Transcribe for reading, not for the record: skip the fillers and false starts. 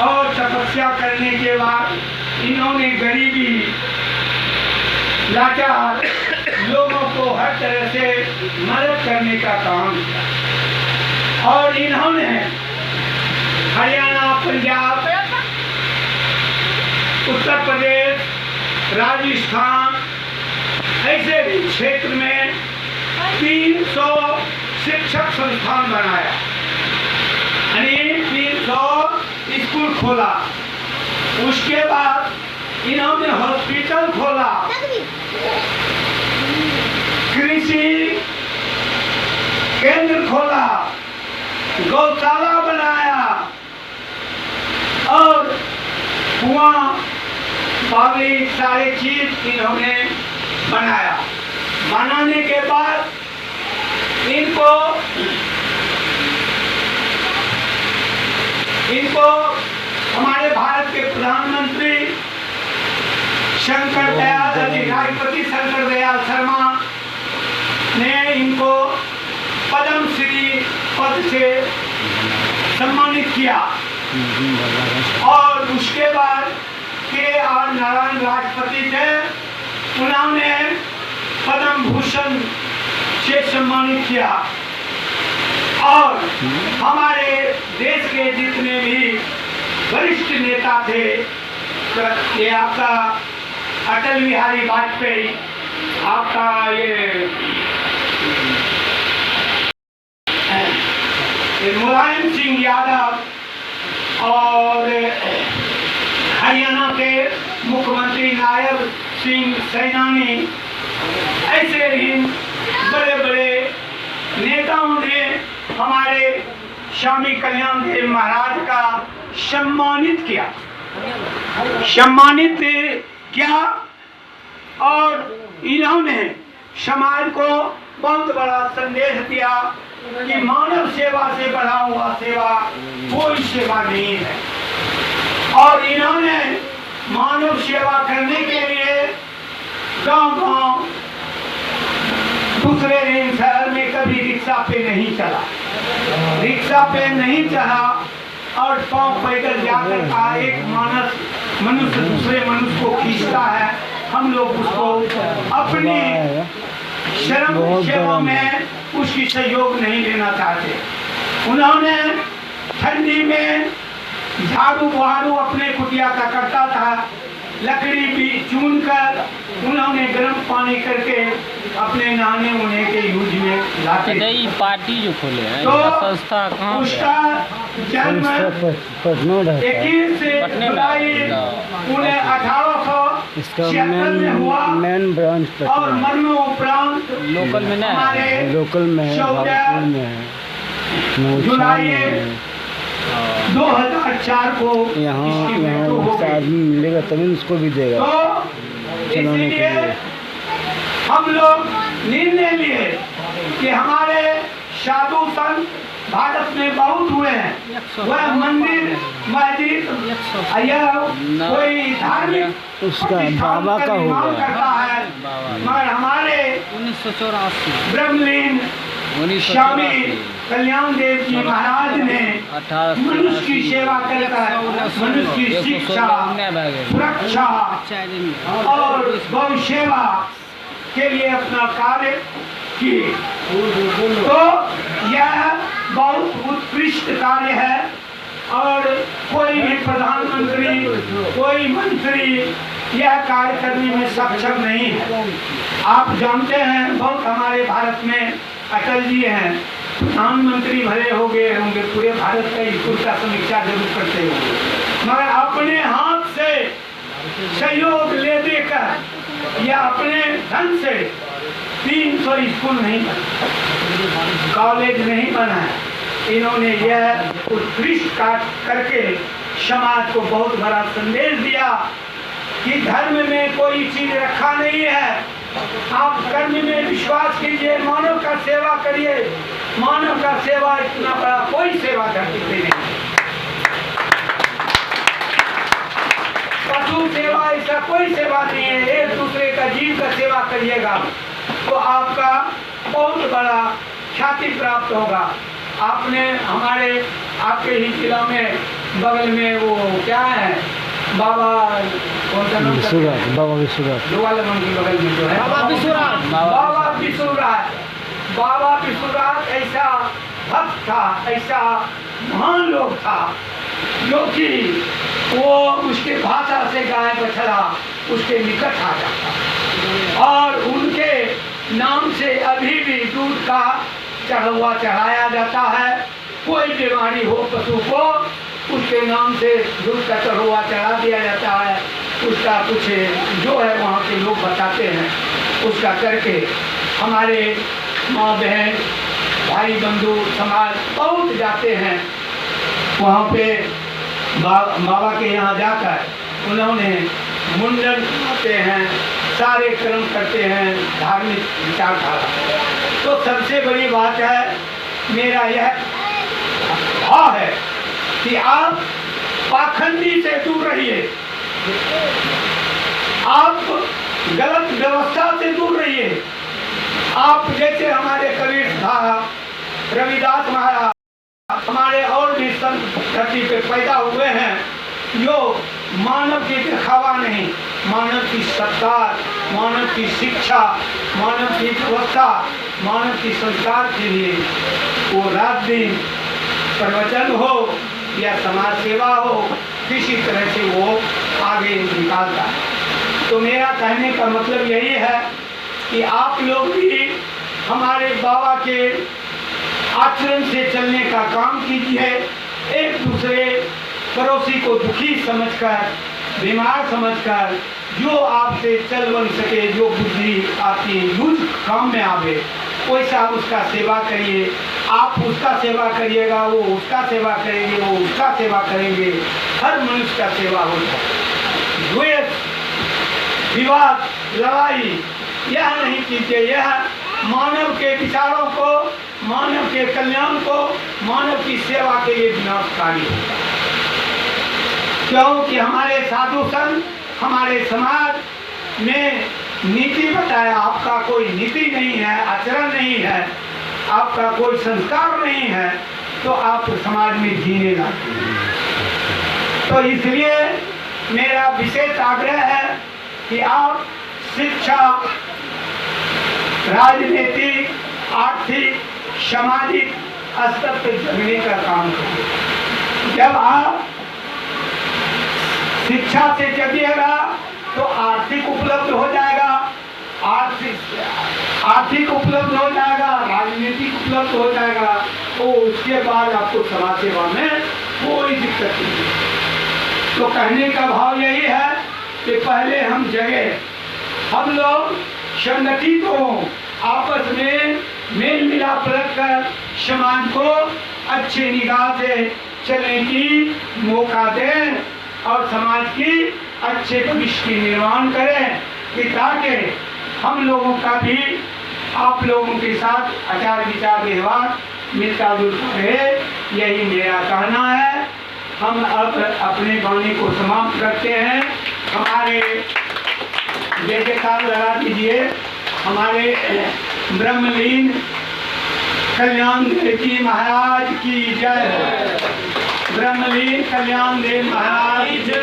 और तपस्या करने के बाद इन्होंने गरीबी लाचार लोगों को हर तरह से मदद करने का काम किया। और इन्होंने हरियाणा, पंजाब, उत्तर प्रदेश, राजस्थान ऐसे भी क्षेत्र में 300 शिक्षक संस्थान बनाया, यानी 300 स्कूल खोला। उसके बाद इन्होंने हॉस्पिटल खोला, कृषि केंद्र खोला, गौशाला बनाया और कुआं, पानी, सारे चीज इन्होंने बनाया। बनाने के बाद इनको हमारे भारत के प्रधानमंत्री शंकर दयाल अधिराष्ट्रपति शंकर दयाल शर्मा ने इनको पद्म श्री पद से सम्मानित किया। और उसके बाद के.आर. नारायण राष्ट्रपति थे, उन्होंने पद्म भूषण से सम्मानित किया। और हमारे देश के जितने भी वरिष्ठ नेता थे, ये आपका अटल बिहारी वाजपेयी, आपका ये मुलायम सिंह यादव और हरियाणा के मुख्यमंत्री नायब सिंह सैनानी, ऐसे ही बड़े बड़े नेताओं ने हमारे स्वामी कल्याण देव महाराज का सम्मानित किया। और इन्होंने समाज को बहुत बड़ा संदेश दिया कि मानव सेवा से बढ़ा हुआ सेवा कोई सेवा नहीं है। और इन्होंने मानव सेवा करने के लिए गांव-गांव, दूसरे शहर में कभी रिक्शा पे नहीं चला और पांव पैदल जाकर का एक मनुष्य दूसरे मनुष्य को खींचता है। हम लोग उसको अपनी शर्म सेवा में उसकी सहयोग नहीं लेना चाहते। उन्होंने ठंडी में झाड़ू बहारू अपने कुटिया का करता था, लकड़ी भी चुन कर उन्होंने गर्म पानी करके अपने नहाने उन्हें के यूज में लाते। ये पार्टी जो खोले हैं, तो संस्था कहाँ उसका जन्म 21 जुलाई 1876 में हुआ। मेन ब्रांच और मरणोपरांत लोकल में नहीं, लोकल में है, 14 जुलाई 2004 को यहाँ आदमी मिलेगा तभी उसको भी देगा चलाने के लिए। हम लोग निर्णय लिए कि हमारे साधु संत भारत में बहुत हुए हैं, वह मंदिर मस्जिद या कोई धार्मिक उसका बाबा का होगा करता है, मगर हमारे 1984 ब्रह्मलीन स्वामी कल्याण देव जी महाराज ने मनुष्य की सेवा कर मनुष्य की शिक्षा, सुरक्षा और गौ सेवा के लिए अपना कार्य किए। तो यह बहुत उत्कृष्ट कार्य है और कोई भी प्रधानमंत्री, कोई मंत्री यह कार्य करने में सक्षम नहीं है। आप जानते हैं, बहुत हमारे भारत में अटल जी हैं, प्रधानमंत्री भले हो गए होंगे, पूरे भारत का स्कूल का समीक्षा जरूर करते होंगे, मगर अपने हाथ से सहयोग ले देकर या अपने धन से 300 स्कूल नहीं बना, कॉलेज नहीं बना है। इन्होंने यह उत्कृष्ट कार्य करके समाज को बहुत बड़ा संदेश दिया कि धर्म में कोई चीज रखा नहीं है, आप कर्म में विश्वास कीजिए, मानव का सेवा करिए। मानव का सेवा इतना बड़ा कोई सेवा धरती पे नहीं। पशु सेवा ऐसा कोई सेवा नहीं है। एक दूसरे का जीव का सेवा करिएगा तो आपका बहुत बड़ा ख्याति प्राप्त होगा। आपने हमारे आपके ही जिला में बगल में वो क्या है बाबा कौन सा नाम विश्वनाथ, बाबा विश्वनाथ, लोहालगंज के बगल में जो है बाबा विश्वनाथ, बाबा विश्वनाथ ऐसा भक्त था, ऐसा महान लोग था जो कि वो उसके भाषा से गाय बछड़ा उसके निकट आ जाता और उनके नाम से अभी भी दूध का चढ़ावा चढ़ाया जाता है। कोई बीमारी हो पशु को उसके नाम से दूध का चढ़ावा चढ़ा दिया जाता है। उसका कुछ जो है वहाँ के लोग बताते हैं, उसका करके हमारे माँ बहन भाई बंधु समाज बहुत जाते हैं वहाँ पे बाबा के यहाँ जाकर उन्होंने मुंडन करते हैं, सारे कर्म करते हैं, धार्मिक विचारधारा। तो सबसे बड़ी बात है मेरा यह भाव है कि आप पाखंडी से दूर रहिए, आप गलत व्यवस्था से दूर रहिए। आप जैसे हमारे कबीर साहब, रविदास महाराज, हमारे और भी संत धरती पे पैदा हुए हैं जो मानव की दिखावा नहीं, मानव की सत्कार, मानव की शिक्षा, मानव की व्यवस्था, मानव की संस्कार के लिए वो रात दिन प्रवचन हो या समाज सेवा हो, किसी तरह से वो आगे निकालता है। तो मेरा कहने का मतलब यही है कि आप लोग भी हमारे बाबा के आचरण से चलने का काम कीजिए। एक दूसरे पड़ोसी को दुखी समझकर, बीमार समझकर, जो आपसे चल बन सके, जो बुद्धि आपकी यूज काम में आवे वैसा उसका सेवा करिए। आप उसका सेवा करिएगा, वो उसका सेवा करेंगे, वो उसका सेवा करेंगे। हर मनुष्य का सेवा होता है। द्वेष, विवाद, लड़ाई यह नहीं कीजिए। यह मानव के विचारों को, मानव के कल्याण को, मानव की सेवा के लिए विनाशकारी होता है। क्योंकि हमारे साधु संत हमारे समाज में नीति बताया, आपका कोई नीति नहीं है, आचरण नहीं है, आपका कोई संस्कार नहीं है, तो आप समाज में जीने लगते हैं। तो इसलिए मेरा विशेष आग्रह है कि आप शिक्षा, राजनीतिक, आर्थिक, सामाजिक स्तर पर जगने का काम करें। जब आप शिक्षा से जगिएगा तो आर्थिक उपलब्ध हो जाएगा, आर्थिक उपलब्ध हो जाएगा, राजनीतिक उपलब्ध हो जाएगा, तो उसके बाद आपको समाज सेवा में कोई दिक्कत नहीं। तो कहने का भाव यही है कि पहले हम जगे, हम लोग संगठित हों, आपस में मेल मिलाप रखकर समाज को अच्छी निगाह से चलने की मौका दें और समाज की अच्छे भविष्य की निर्माण करें कि ताकि हम लोगों का भी आप लोगों के साथ आचार विचार व्यवहार मिलता जुलता रहे। यही मेरा कहना है। हम अब अपने वाणी को समाप्त करते हैं। हमारे जयकार लगा दीजिए। हमारे ब्रह्मलीन कल्याण देव जी महाराज की जय। ब्रह्मलीन कल्याण देव महाराज की जय।